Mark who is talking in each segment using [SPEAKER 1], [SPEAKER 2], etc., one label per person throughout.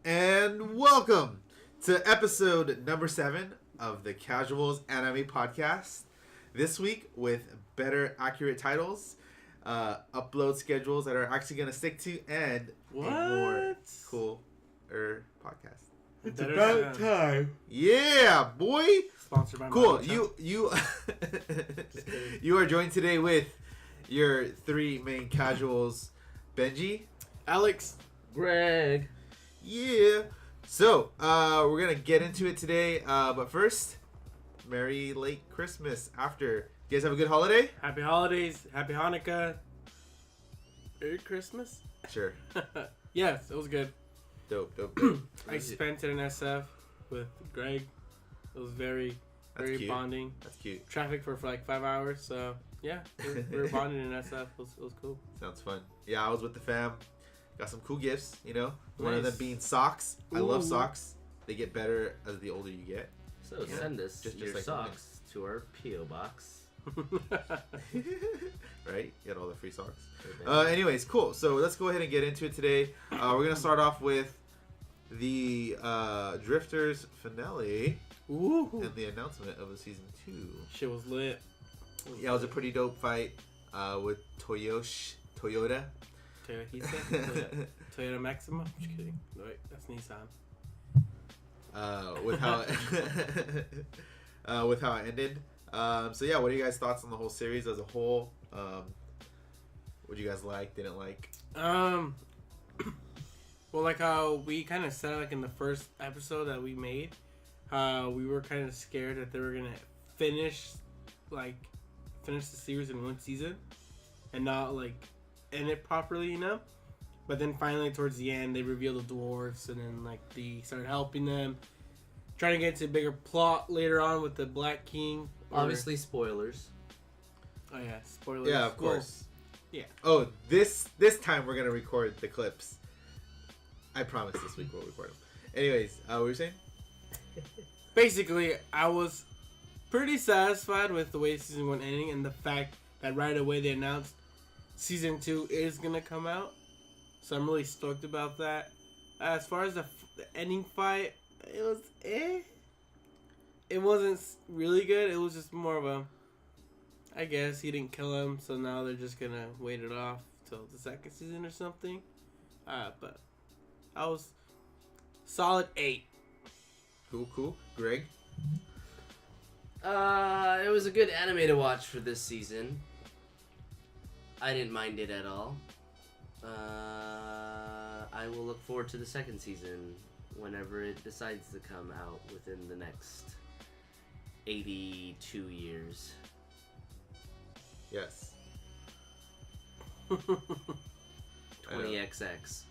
[SPEAKER 1] And welcome to episode number 7 of the Casuals Anime Podcast. This week with better, accurate titles, upload schedules that are actually going to stick to, and a more cooler podcast.
[SPEAKER 2] It's about time.
[SPEAKER 1] Yeah, boy.
[SPEAKER 2] Sponsored by
[SPEAKER 1] cool. You you are joined today with your 3 main casuals, Benji,
[SPEAKER 2] Alex,
[SPEAKER 3] Greg.
[SPEAKER 1] Yeah. So, we're going to get into it today. But first, Merry late Christmas after. You guys have a good holiday?
[SPEAKER 2] Happy holidays. Happy Hanukkah. Merry Christmas.
[SPEAKER 1] Sure.
[SPEAKER 2] Yes, it was good.
[SPEAKER 1] Dope.
[SPEAKER 2] I spent it in SF with Greg. It was very
[SPEAKER 1] cute.
[SPEAKER 2] bonding.
[SPEAKER 1] That's cute.
[SPEAKER 2] Traffic for like 5 hours. So, yeah, we were bonding in SF. It was cool.
[SPEAKER 1] Sounds fun. Yeah, I was with the fam. Got some cool gifts, you know.
[SPEAKER 2] Nice.
[SPEAKER 1] One of them being socks. I love socks. They get better as the older you get.
[SPEAKER 3] So send us your
[SPEAKER 1] like
[SPEAKER 3] socks to our P.O. box.
[SPEAKER 1] Right? Get all the free socks. Anyways, cool. So let's go ahead and get into it today. We're going to start off with the Drifters finale.
[SPEAKER 2] Ooh.
[SPEAKER 1] And the announcement of the season 2.
[SPEAKER 2] Shit was lit.
[SPEAKER 1] It was a pretty dope fight with Toyota.
[SPEAKER 2] Toyota Maxima? Just kidding. Wait, that's Nissan.
[SPEAKER 1] With how it ended. So yeah, what are you guys' thoughts on the whole series as a whole? What you guys like, didn't like?
[SPEAKER 2] Well, like how we kind of said, like in the first episode that we made, we were kind of scared that they were gonna finish the series in one season and not like end it properly, you know. But then finally, towards the end, they revealed the dwarves, and then like they started helping them, trying to get into a bigger plot later on with the Black King.
[SPEAKER 3] Obviously, spoilers.
[SPEAKER 2] Oh yeah, spoilers.
[SPEAKER 1] Yeah, of course.
[SPEAKER 2] Yeah.
[SPEAKER 1] Oh, this time we're gonna record the clips. I promise this week we'll record them. Anyways, what were you saying?
[SPEAKER 2] Basically, I was pretty satisfied with the way season 1 ending and the fact that right away they announced season 2 is gonna come out. So I'm really stoked about that. As far as the ending fight, it was It wasn't really good. It was just more of a, I guess he didn't kill him, so now they're just gonna wait it off till the second season or something. But I was solid 8.
[SPEAKER 1] Cool. Greg?
[SPEAKER 3] It was a good anime to watch for this season. I didn't mind it at all. I will look forward to the second season whenever it decides to come out within the next 82 years.
[SPEAKER 1] Yes.
[SPEAKER 3] 20XX.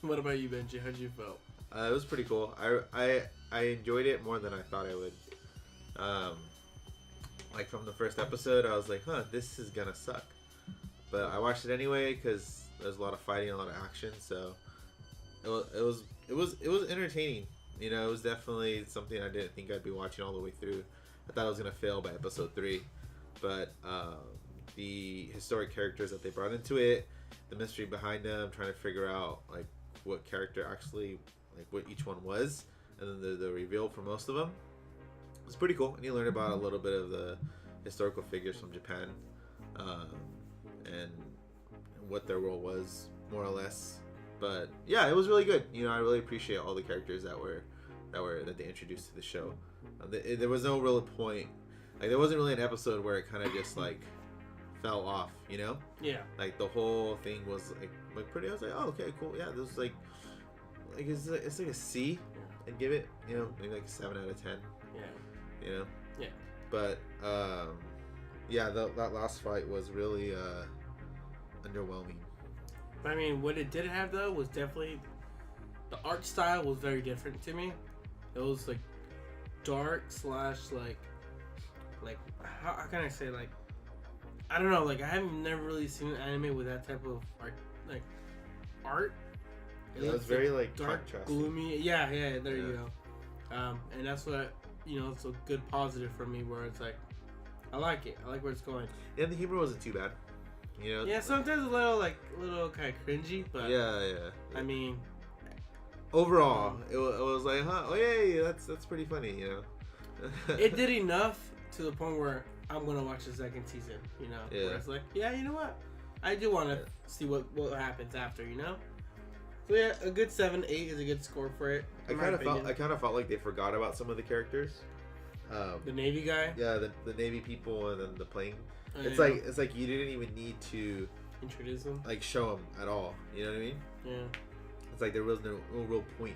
[SPEAKER 2] What about you, Benji? How'd you feel?
[SPEAKER 1] It was pretty cool. I enjoyed it more than I thought I would. Like from the first episode, I was like, this is gonna suck. But I watched it anyway because there's a lot of fighting, a lot of action. So it was entertaining. You know, it was definitely something I didn't think I'd be watching all the way through. I thought I was gonna fail by episode 3, but the historic characters that they brought into it, the mystery behind them, trying to figure out like what character actually, like what each one was, and then the reveal for most of them, it was pretty cool. And you learn about a little bit of the historical figures from Japan, and what their role was, more or less. But yeah, it was really good. You know, I really appreciate all the characters that they introduced to the show. There was no real point, like there wasn't really an episode where it kind of just like fell off, you know?
[SPEAKER 2] Yeah.
[SPEAKER 1] Like the whole thing was like pretty. I was like, oh, okay, cool. Yeah, this is like it's like a C, and give it, you know, maybe like a 7 out of 10.
[SPEAKER 2] Yeah.
[SPEAKER 1] You know.
[SPEAKER 2] Yeah.
[SPEAKER 1] But yeah, that last fight was really underwhelming.
[SPEAKER 2] I mean, what it did have though was definitely the art style was very different to me. It was like dark / like how can I say, like, I don't know, like I haven't never really seen an anime with that type of art.
[SPEAKER 1] It was very like
[SPEAKER 2] dark, gloomy. Yeah, there you go. And that's what, you know, it's a good positive for me, where it's like I like it. I like where it's going.
[SPEAKER 1] And the humor wasn't too bad. You know.
[SPEAKER 2] Yeah, sometimes a little kind of cringy, but
[SPEAKER 1] yeah.
[SPEAKER 2] I mean,
[SPEAKER 1] overall, it was like, huh? Oh yeah, that's pretty funny, you know.
[SPEAKER 2] It did enough to the point where I'm gonna watch the second season. You know,
[SPEAKER 1] Yeah.
[SPEAKER 2] where it's like, yeah, you know what? I do want to see what happens after. You know. So yeah, a good 7-8 is a good score for it.
[SPEAKER 1] I kind of felt like they forgot about some of the characters.
[SPEAKER 2] The Navy guy.
[SPEAKER 1] Yeah, the Navy people and then the plane.
[SPEAKER 2] Oh,
[SPEAKER 1] It's
[SPEAKER 2] yeah.
[SPEAKER 1] like you didn't even need to
[SPEAKER 2] Introduce him.
[SPEAKER 1] like show them at all. You know what I mean?
[SPEAKER 2] Yeah.
[SPEAKER 1] It's like there was no real point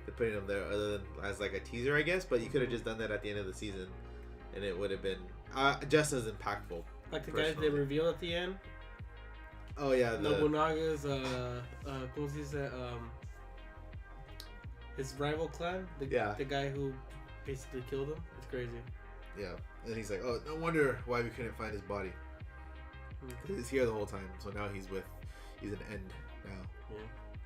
[SPEAKER 1] to putting them there other than as like a teaser, I guess. But you could have just done that at the end of the season, and it would have been just as impactful.
[SPEAKER 2] Like the guys they reveal at the end.
[SPEAKER 1] Oh yeah,
[SPEAKER 2] Nobunaga's ¿cómo se dice? His rival clan. The guy who basically killed him. It's crazy.
[SPEAKER 1] Yeah, and he's like, oh, no wonder why we couldn't find his body. He was here the whole time, so now he's an end now.
[SPEAKER 2] Yeah,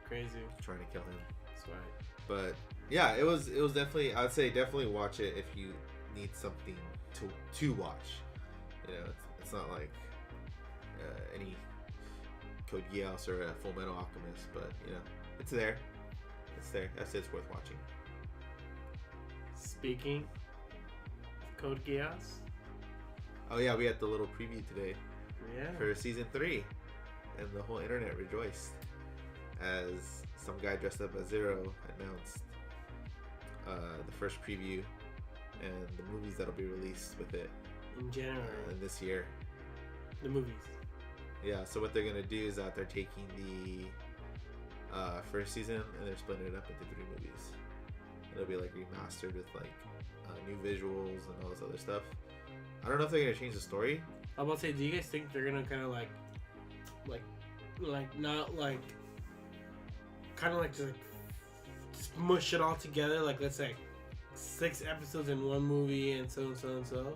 [SPEAKER 2] crazy.
[SPEAKER 1] Trying to kill him.
[SPEAKER 2] That's right.
[SPEAKER 1] But yeah, it was definitely. I'd say definitely watch it if you need something to watch. You know, it's not like any Code Geass or a Full Metal Alchemist, but you know, it's there. It's there. That's it's worth watching.
[SPEAKER 2] Speaking of Code Geass.
[SPEAKER 1] Oh yeah, we had the little preview today.
[SPEAKER 2] Yeah.
[SPEAKER 1] For season 3, and the whole internet rejoiced as some guy dressed up as Zero announced the first preview and the movies that'll be released with it
[SPEAKER 2] in January
[SPEAKER 1] this year.
[SPEAKER 2] The movies.
[SPEAKER 1] Yeah. So what they're gonna do is that they're taking the first season and they're splitting it up into 3 movies. It'll be like remastered with like new visuals and all this other stuff. I don't know if they're gonna change the story.
[SPEAKER 2] I'm about to say, do you guys think they're gonna kind of like not like, kind of like just mush it all together? Like, let's say 6 episodes in one movie and so and so and so,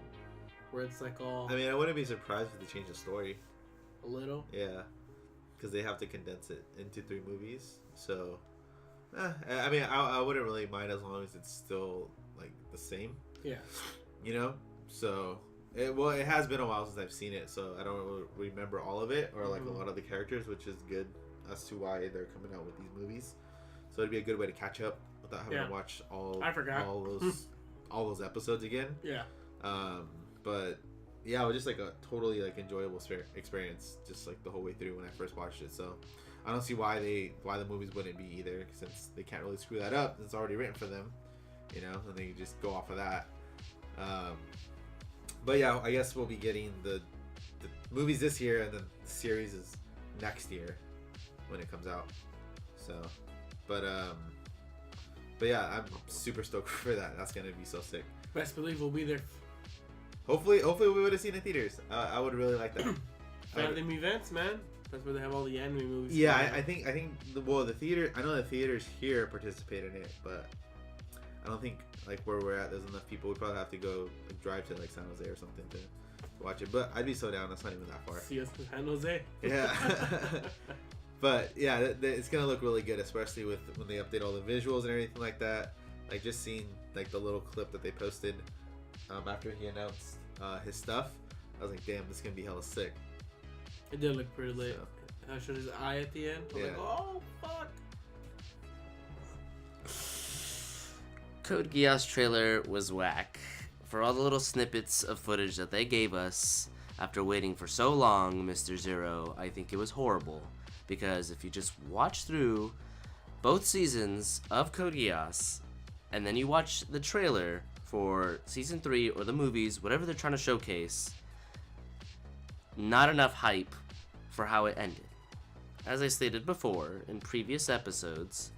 [SPEAKER 2] where it's like all.
[SPEAKER 1] I mean, I wouldn't be surprised if they change the story.
[SPEAKER 2] A little.
[SPEAKER 1] Yeah, because they have to condense it into 3 movies. So, I mean, I wouldn't really mind as long as it's still like the same.
[SPEAKER 2] Yeah.
[SPEAKER 1] You know, so. It has been a while since I've seen it, so I don't remember all of it or like a lot of the characters, which is good as to why they're coming out with these movies. So it'd be a good way to catch up without having to watch all those episodes again.
[SPEAKER 2] Yeah.
[SPEAKER 1] But yeah, it was just like a totally like enjoyable experience, just like the whole way through when I first watched it. So I don't see why the movies wouldn't be either, since they can't really screw that up. It's already written for them, you know, and they can just go off of that. But yeah, I guess we'll be getting the movies this year, and then the series is next year when it comes out. So, but yeah, I'm super stoked for that. That's gonna be so sick.
[SPEAKER 2] Best believe we'll be there.
[SPEAKER 1] Hopefully we would have seen it in theaters. I would really like that.
[SPEAKER 2] Fandom events, man. That's where they have all the anime movies.
[SPEAKER 1] Yeah, I think the theater. I know the theaters here participate in it, but I don't think like where we're at, there's enough people. We probably have to go like, drive to like San Jose or something to watch it. But I'd be so down. That's not even that far.
[SPEAKER 2] See us in San Jose.
[SPEAKER 1] Yeah. But yeah, it's gonna look really good, especially with when they update all the visuals and everything like that. Like just seeing like the little clip that they posted after he announced his stuff, I was like, damn, this is gonna be hella sick.
[SPEAKER 2] It did look pretty lit. I showed his eye at the end. I was like, oh fuck.
[SPEAKER 3] Code Geass trailer was whack. For all the little snippets of footage that they gave us after waiting for so long, Mr. Zero, I think it was horrible. Because if you just watch through both seasons of Code Geass, and then you watch the trailer for season 3 or the movies, whatever they're trying to showcase, not enough hype for how it ended. As I stated before in previous episodes,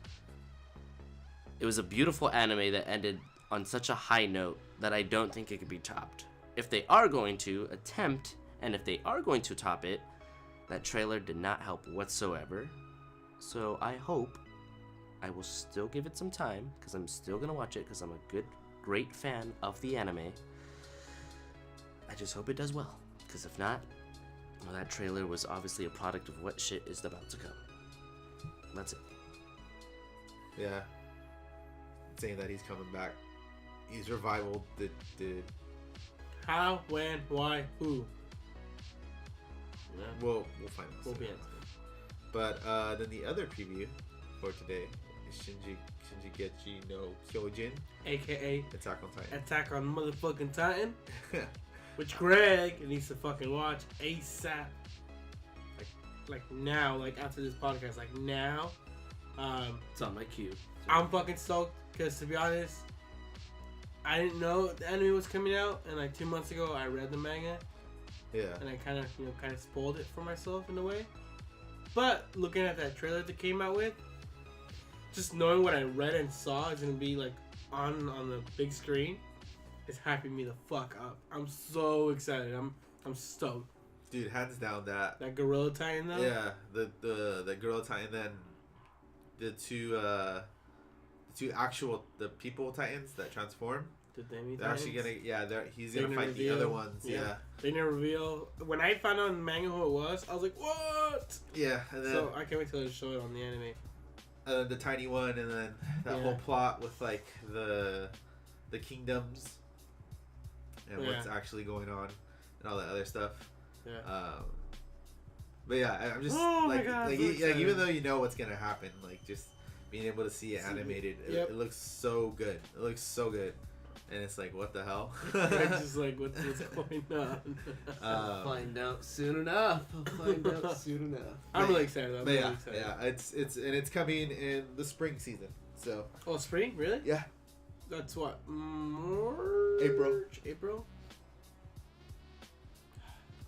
[SPEAKER 3] it was a beautiful anime that ended on such a high note that I don't think it could be topped. If they are going to attempt, and if they are going to top it, that trailer did not help whatsoever. So I hope I will still give it some time, because I'm still going to watch it, because I'm a great fan of the anime. I just hope it does well, because if not, well, that trailer was obviously a product of what shit is about to come. That's it.
[SPEAKER 1] Yeah. Saying that he's coming back. He's revival. Did
[SPEAKER 2] how, when, why, who?
[SPEAKER 1] We'll find out.
[SPEAKER 2] We'll be answering.
[SPEAKER 1] But then the other preview for today Shingechi no Kyojin,
[SPEAKER 2] aka
[SPEAKER 1] Attack on Titan.
[SPEAKER 2] Attack on motherfucking Titan, which Greg needs to fucking watch ASAP. Like now, like after this podcast, like now.
[SPEAKER 3] It's on my queue.
[SPEAKER 2] I'm fucking stoked because, to be honest, I didn't know the anime was coming out, and like 2 months ago I read the manga.
[SPEAKER 1] Yeah.
[SPEAKER 2] And I kind of spoiled it for myself in a way. But looking at that trailer that came out with, just knowing what I read and saw is gonna be like on the big screen, is hyping me the fuck up. I'm so excited. I'm stoked.
[SPEAKER 1] Dude, hands down that
[SPEAKER 2] Gorilla Titan though.
[SPEAKER 1] Yeah, the Gorilla Titan, then the two actual people Titans that transform.
[SPEAKER 2] The Demi
[SPEAKER 1] They're
[SPEAKER 2] Titans.
[SPEAKER 1] actually gonna he's gonna fight the other ones. Yeah.
[SPEAKER 2] They didn't reveal. When I found out in the manga who it was, I was like, what?
[SPEAKER 1] Yeah, and then
[SPEAKER 2] So I can't wait till they show it on the anime.
[SPEAKER 1] and then the tiny one, and then that whole plot with like the kingdoms and what's actually going on and all that other stuff.
[SPEAKER 2] Yeah.
[SPEAKER 1] But yeah, I'm just
[SPEAKER 2] my God, so
[SPEAKER 1] even though you know what's gonna happen, like just being able to see it animated, it looks so good. It looks so good, and it's like, what the hell?
[SPEAKER 2] I'm just like, what's going on?
[SPEAKER 3] I'll find out soon enough.
[SPEAKER 2] I'm really excited. I'm really
[SPEAKER 1] excited. Yeah, it's coming in the spring season. So.
[SPEAKER 2] Oh, spring? Really?
[SPEAKER 1] Yeah.
[SPEAKER 2] That's what? April.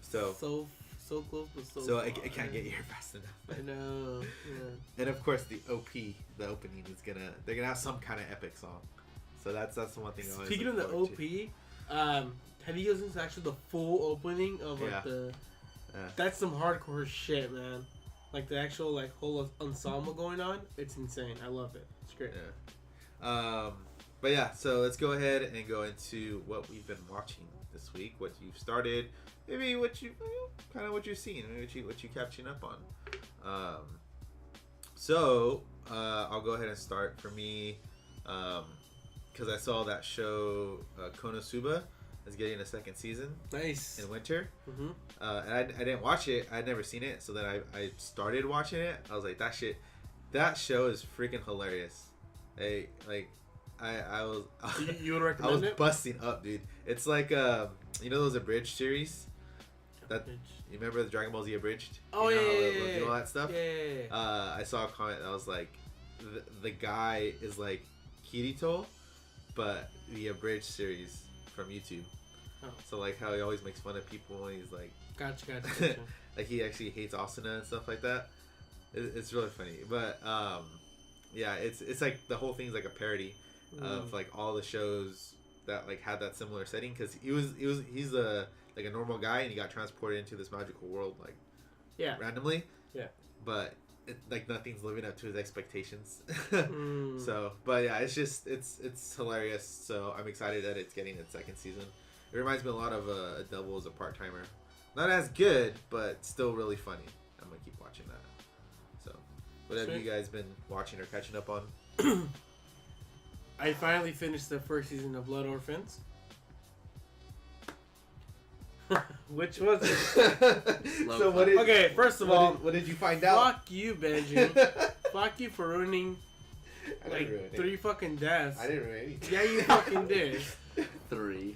[SPEAKER 2] So close, but so
[SPEAKER 1] I can't get here fast enough.
[SPEAKER 2] I know. Yeah.
[SPEAKER 1] And of course, the opening is they're gonna have some kind of epic song. So that's the one thing.
[SPEAKER 2] Speaking of the OP, have you listened to actually the full opening of like that's some hardcore shit, man. Like the actual like whole ensemble going on, it's insane. I love it. It's great.
[SPEAKER 1] Yeah. But yeah, so let's go ahead and go into what we've been watching this week, what you've started, maybe what you've seen, maybe what you catching up on. So I'll go ahead and start for me, because I saw that show Konosuba is getting a second season.
[SPEAKER 2] Nice.
[SPEAKER 1] In winter.
[SPEAKER 2] Mm-hmm.
[SPEAKER 1] And I didn't watch it. I'd never seen it, so then I started watching it. I was like, that show is freaking hilarious. I was
[SPEAKER 2] you would recommend it?
[SPEAKER 1] Busting up, dude. It's like you know those abridged series that you remember, the Dragon Ball Z abridged?
[SPEAKER 2] Oh,
[SPEAKER 1] you know,
[SPEAKER 2] yeah.
[SPEAKER 1] You know all that stuff?
[SPEAKER 2] Yeah.
[SPEAKER 1] I saw a comment that was like the guy is like Kirito, but the abridged series from YouTube.
[SPEAKER 2] Oh.
[SPEAKER 1] So like how he always makes fun of people when he's like
[SPEAKER 2] Gotcha.
[SPEAKER 1] like he actually hates Asuna and stuff like that. It's really funny. But yeah, it's like the whole thing's like a parody of like all the shows that like had that similar setting, because he's a like a normal guy and he got transported into this magical world like randomly, but like nothing's living up to his expectations. So but yeah, it's hilarious, so I'm excited that it's getting its second season. It reminds me a lot of a Devil as a Part-Timer. Not as good, but still really funny. I'm gonna keep watching that. So what have you guys been watching or catching up on?
[SPEAKER 2] I finally finished the first season of Blood Orphans. Which was it?
[SPEAKER 1] So
[SPEAKER 2] okay, first of all,
[SPEAKER 1] what did you find out?
[SPEAKER 2] Fuck you, Benji. Fuck you for ruining like 3 fucking deaths.
[SPEAKER 1] I didn't ruin anything.
[SPEAKER 2] Yeah, you fucking did.
[SPEAKER 3] 3.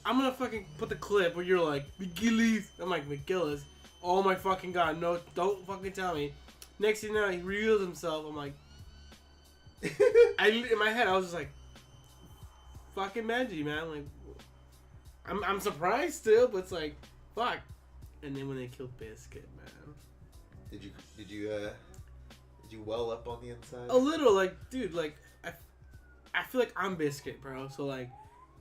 [SPEAKER 2] I'm gonna fucking put the clip where you're like, McGillis. I'm like, McGillis. Oh my fucking god, no, don't fucking tell me. Next thing you know, he reveals himself. I'm like, in my head, I was just like, fucking Benji, man. Like, I'm surprised still, but it's like, fuck. And then when they killed Biscuit, man.
[SPEAKER 1] Did you well up on the inside?
[SPEAKER 2] A little, like, dude, like, I feel like I'm Biscuit, bro. So like,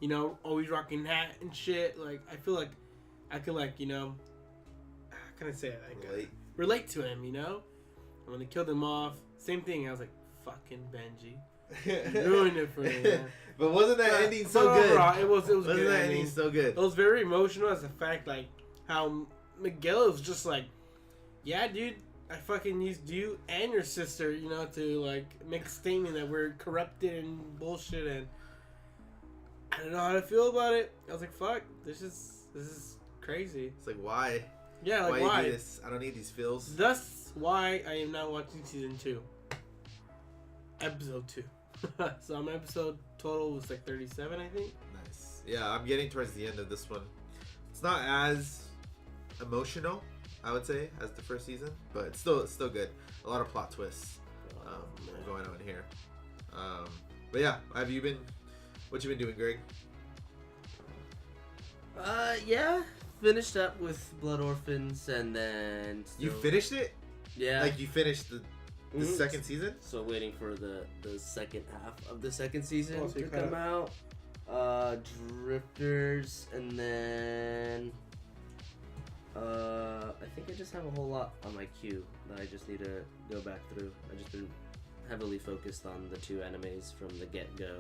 [SPEAKER 2] you know, always rocking hat and shit. Like, I feel like I could, like, you know, how can I say it? Like, relate to him, you know. And when they killed him off, same thing. I was like, fucking Benji. You ruined it for me, man.
[SPEAKER 1] But wasn't that ending so good?
[SPEAKER 2] Overall, it was
[SPEAKER 1] wasn't
[SPEAKER 2] good.
[SPEAKER 1] that ending so good?
[SPEAKER 2] It was very emotional as a fact, like how Miguel was just like, yeah, dude, I fucking used you and your sister, you know, to like make a statement that we're corrupted and bullshit, and I don't know how to feel about it. I was like, fuck, this is crazy.
[SPEAKER 1] It's like, why?
[SPEAKER 2] Yeah, like why?
[SPEAKER 1] You do this? I don't need these feels.
[SPEAKER 2] That's why I am not watching season 2. episode 2. So I'm episode total was like 37, I think.
[SPEAKER 1] Nice. Yeah, I'm getting towards the end of this one. It's not as emotional, I would say, as the first season, but it's still good. A lot of plot twists going on here. But yeah, what you been doing, Greg?
[SPEAKER 3] Yeah, finished up with Blood Orphans, and then
[SPEAKER 1] You finished it?
[SPEAKER 3] Yeah,
[SPEAKER 1] Like you finished the second season?
[SPEAKER 3] so waiting for the second half of the second season
[SPEAKER 2] Oh, so
[SPEAKER 3] to
[SPEAKER 2] you
[SPEAKER 3] come out. Drifters, and then I think I just have a whole lot on my queue that I just need to go back through. I've just been heavily focused on the 2 animes from the get-go.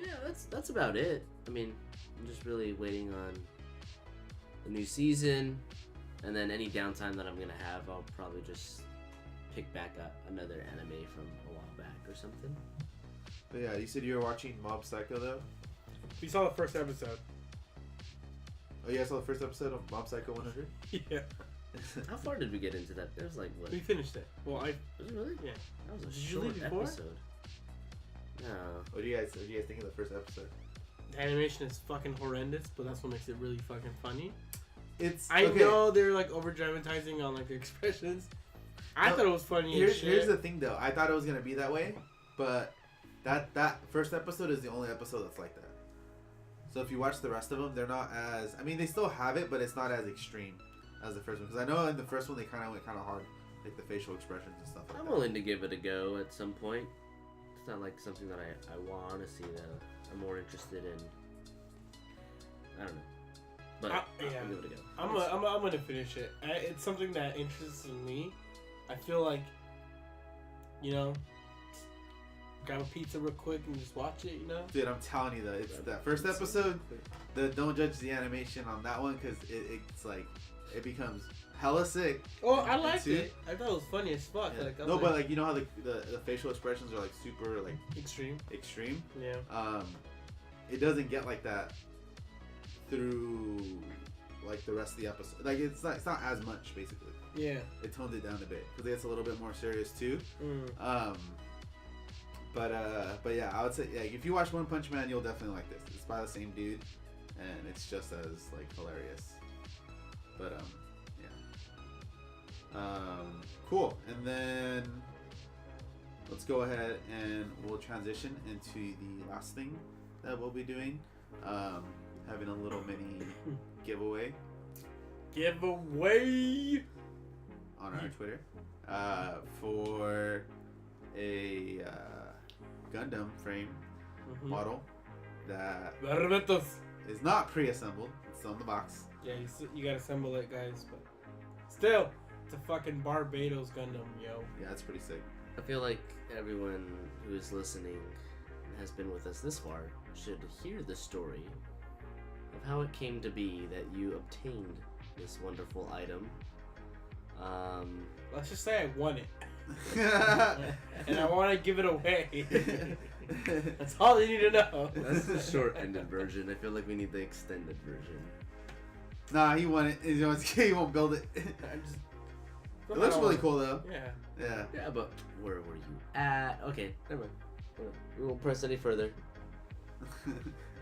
[SPEAKER 3] Yeah, that's about it. I mean, I'm just really waiting on the new season, and then any downtime that I'm gonna have, I'll probably just pick back up another anime from a while back or something.
[SPEAKER 1] But yeah, you said you were watching Mob Psycho though?
[SPEAKER 2] We saw the first episode.
[SPEAKER 1] Oh, you guys saw the first episode of Mob Psycho 100?
[SPEAKER 2] Yeah.
[SPEAKER 3] How far did we get into that? It was like what?
[SPEAKER 2] We finished it. Well,
[SPEAKER 3] Was it really?
[SPEAKER 2] yeah.
[SPEAKER 3] That was a
[SPEAKER 2] Did you
[SPEAKER 3] short
[SPEAKER 2] leave before?
[SPEAKER 3] episode. No.
[SPEAKER 1] What do you guys think of the first episode?
[SPEAKER 2] The animation is fucking horrendous, but that's what makes it really fucking funny.
[SPEAKER 1] I
[SPEAKER 2] know they're like over dramatizing on like the expressions. I thought it was funny as shit.
[SPEAKER 1] Here's the thing though. I thought it was gonna be that way, but that first episode is the only episode that's like that. So if you watch the rest of them, they're not as. I mean, they still have it, but it's not as extreme as the first one. Because I know in the first one they kind of went kind of hard, like the facial expressions and stuff like
[SPEAKER 3] I'm
[SPEAKER 1] that.
[SPEAKER 3] willing to give it a go at some point. It's not like something that I want to see though. I'm more interested in. I don't know. But
[SPEAKER 2] yeah.
[SPEAKER 3] I'll give it a go.
[SPEAKER 2] I'm gonna finish it. It's something that interests me. I feel like, you know, grab a pizza real quick and just watch it. You know.
[SPEAKER 1] Dude, I'm telling you though, it's that first episode. Don't judge the animation on that one because it's like it becomes hella sick.
[SPEAKER 2] Oh, I liked it. I thought it was funny as fuck.
[SPEAKER 1] Yeah.
[SPEAKER 2] Like,
[SPEAKER 1] But like you know how the facial expressions are like super like
[SPEAKER 2] extreme.
[SPEAKER 1] Yeah. It doesn't get like that through like the rest of the episode. Like it's not as much basically.
[SPEAKER 2] Yeah.
[SPEAKER 1] It toned it down a bit because it's a little bit more serious too. But yeah, I would say if you watch One Punch Man, you'll definitely like this. It's by the same dude, and it's just as like hilarious. But cool. And then let's go ahead and we'll transition into the last thing that we'll be doing. Having a little mini giveaway on our Twitter for a Gundam frame model that is not pre-assembled. It's on the box.
[SPEAKER 2] Yeah, you gotta assemble it, guys. But still, it's a fucking Barbados Gundam, yo.
[SPEAKER 1] Yeah, it's pretty sick.
[SPEAKER 3] I feel like everyone who is listening and has been with us this far should hear the story of how it came to be that you obtained this wonderful item.
[SPEAKER 2] Let's just say I won it. And I want to give it away. That's all they need to know.
[SPEAKER 3] That's the short-ended version. I feel like we need the extended version.
[SPEAKER 1] Nah, he won it. You know, he won't build it. It looks really cool though.
[SPEAKER 2] Yeah.
[SPEAKER 3] Yeah, but where were you at? Okay, never mind. We won't press any further.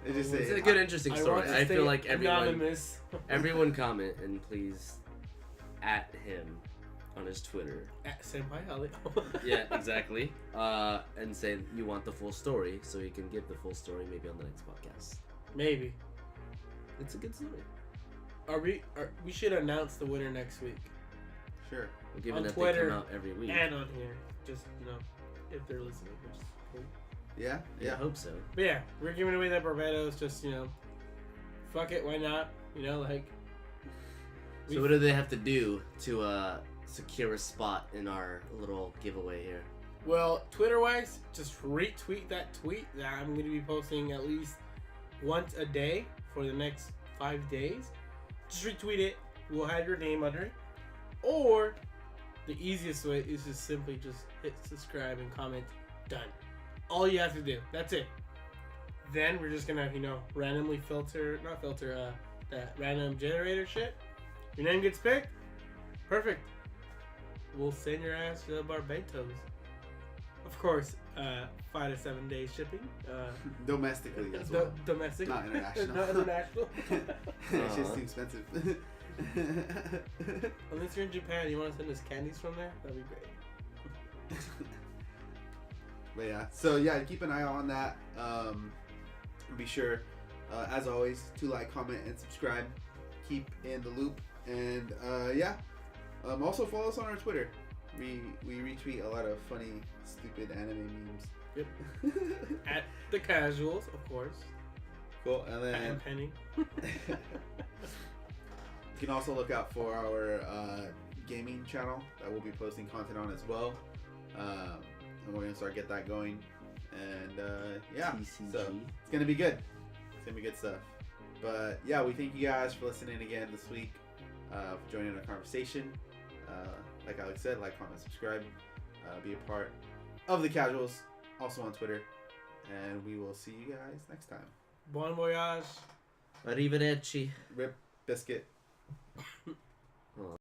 [SPEAKER 1] It's
[SPEAKER 3] a good, interesting story. I feel like everyone comment and please at him on his Twitter.
[SPEAKER 2] At Senpai Ali.
[SPEAKER 3] Yeah, exactly. And say you want the full story so he can give the full story maybe on the next podcast.
[SPEAKER 2] Maybe.
[SPEAKER 3] It's a good story.
[SPEAKER 2] We should announce the winner next week.
[SPEAKER 1] Sure.
[SPEAKER 3] Given
[SPEAKER 2] on
[SPEAKER 3] that
[SPEAKER 2] Twitter
[SPEAKER 3] they come out every week.
[SPEAKER 2] and on here. Just, you know, if they're listening. Which is cool.
[SPEAKER 1] Yeah?
[SPEAKER 3] Yeah, I hope so.
[SPEAKER 2] But yeah, we're giving away that Barbados. Just, you know, fuck it, why not? You know, like.
[SPEAKER 3] So what do they have to do to secure a spot in our little giveaway here?
[SPEAKER 2] Well, Twitter-wise, just retweet that tweet that I'm going to be posting at least once a day for the next 5 days. Just retweet it. We'll have your name under it. Or the easiest way is just simply just hit subscribe and comment. Done. All you have to do. That's it. Then we're just gonna, you know, randomly that random generator shit. Your name gets picked. Perfect. we'll send your ass to Barbados. Of course, 5 to 7 days shipping.
[SPEAKER 4] Domestically as well.
[SPEAKER 2] Domestic.
[SPEAKER 4] Not international.
[SPEAKER 2] Not international.
[SPEAKER 4] It's just too expensive.
[SPEAKER 2] Unless you're in Japan, you want to send us candies from there? That'd be great.
[SPEAKER 4] But yeah, so yeah, keep an eye on that. Be sure, as always, to like, comment, and subscribe. Keep in the loop, and yeah. Also follow us on our Twitter. We retweet a lot of funny, stupid anime memes.
[SPEAKER 2] Yep. At the casuals, of course.
[SPEAKER 4] Cool, and then
[SPEAKER 2] And Penny.
[SPEAKER 4] you can also look out for our gaming channel that we'll be posting content on as well. And we're gonna start get that going, and yeah,
[SPEAKER 3] TCG.
[SPEAKER 4] so it's gonna be good. It's gonna be good stuff. But yeah, we thank you guys for listening again this week, for joining our conversation. Like Alex said, like, comment, subscribe, be a part of the casuals, also on Twitter, and we will see you guys next time.
[SPEAKER 2] Bon voyage.
[SPEAKER 3] Arrivederci.
[SPEAKER 4] Rip Biscuit.